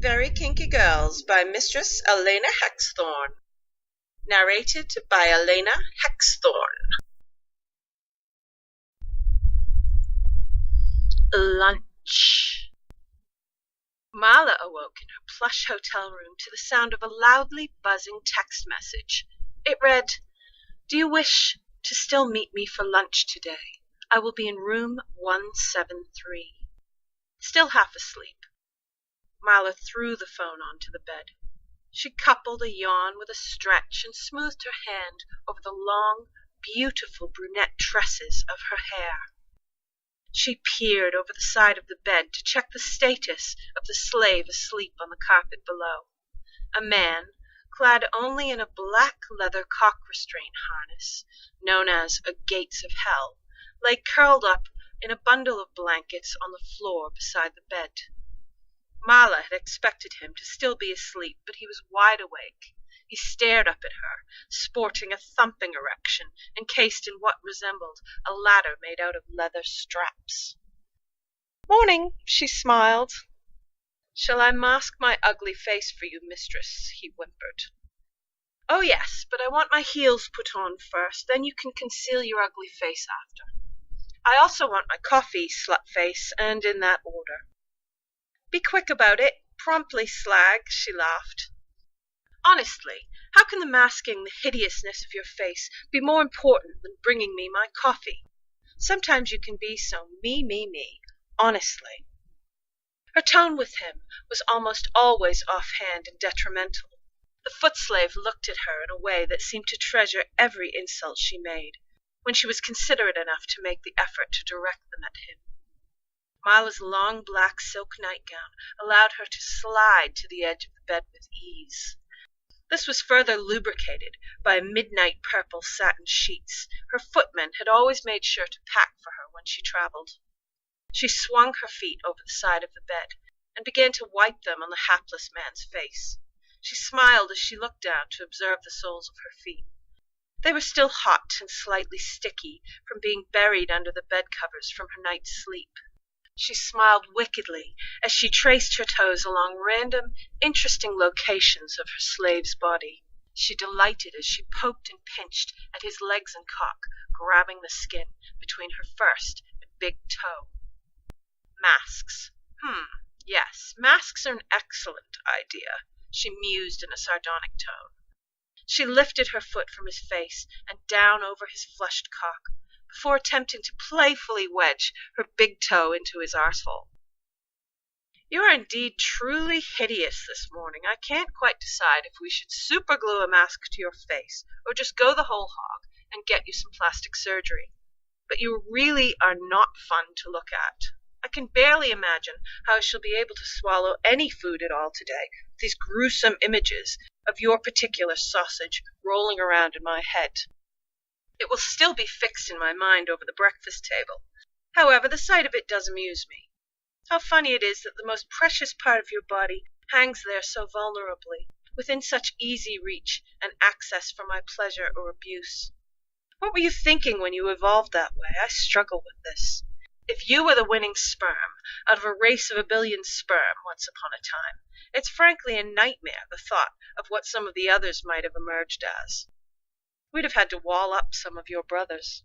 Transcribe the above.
Very Kinky Girls by Mistress Elena Hexthorn. Narrated by Elena Hexthorn. Lunch. Marla awoke in her plush hotel room to the sound of a loudly buzzing text message. It read, "Do you wish to still meet me for lunch today? I will be in room 173. Still half asleep. Marla threw the phone onto the bed. She coupled a yawn with a stretch and smoothed her hand over the long, beautiful brunette tresses of her hair. She peered over the side of the bed to check the status of the slave asleep on the carpet below. A man, clad only in a black leather cock-restraint harness, known as a gates of hell, lay curled up in a bundle of blankets on the floor beside the bed. Marla had expected him to still be asleep, but he was wide awake. He stared up at her, sporting a thumping erection, encased in what resembled a ladder made out of leather straps. "Morning," she smiled. "Shall I mask my ugly face for you, mistress?" he whimpered. "Oh, yes, but I want my heels put on first, then you can conceal your ugly face after. I also want my coffee, slut face, and in that order." "Be quick about it, promptly, slag," she laughed. "Honestly, how can the masking the hideousness of your face be more important than bringing me my coffee? Sometimes you can be so me, honestly." Her tone with him was almost always offhand and detrimental. The foot-slave looked at her in a way that seemed to treasure every insult she made, when she was considerate enough to make the effort to direct them at him. Marla's long black silk nightgown allowed her to slide to the edge of the bed with ease. This was further lubricated by midnight purple satin sheets her footman had always made sure to pack for her when she traveled. She swung her feet over the side of the bed and began to wipe them on the hapless man's face. She smiled as she looked down to observe the soles of her feet. They were still hot and slightly sticky from being buried under the bed covers from her night's sleep. She smiled wickedly as she traced her toes along random, interesting locations of her slave's body. She delighted as she poked and pinched at his legs and cock, grabbing the skin between her first and big toe. Masks. Yes, masks are an excellent idea, she mused in a sardonic tone. She lifted her foot from his face and down over his flushed cock, before attempting to playfully wedge her big toe into his arsehole. "You are indeed truly hideous this morning. I can't quite decide if we should superglue a mask to your face, or just go the whole hog and get you some plastic surgery. But you really are not fun to look at. I can barely imagine how I shall be able to swallow any food at all today, with these gruesome images of your particular sausage rolling around in my head. It will still be fixed in my mind over the breakfast table. However, the sight of it does amuse me. How funny it is that the most precious part of your body hangs there so vulnerably, within such easy reach and access for my pleasure or abuse. What were you thinking when you evolved that way? I struggle with this. If you were the winning sperm out of a race of 1 billion sperm once upon a time, it's frankly a nightmare, the thought of what some of the others might have emerged as. We'd have had to wall up some of your brothers."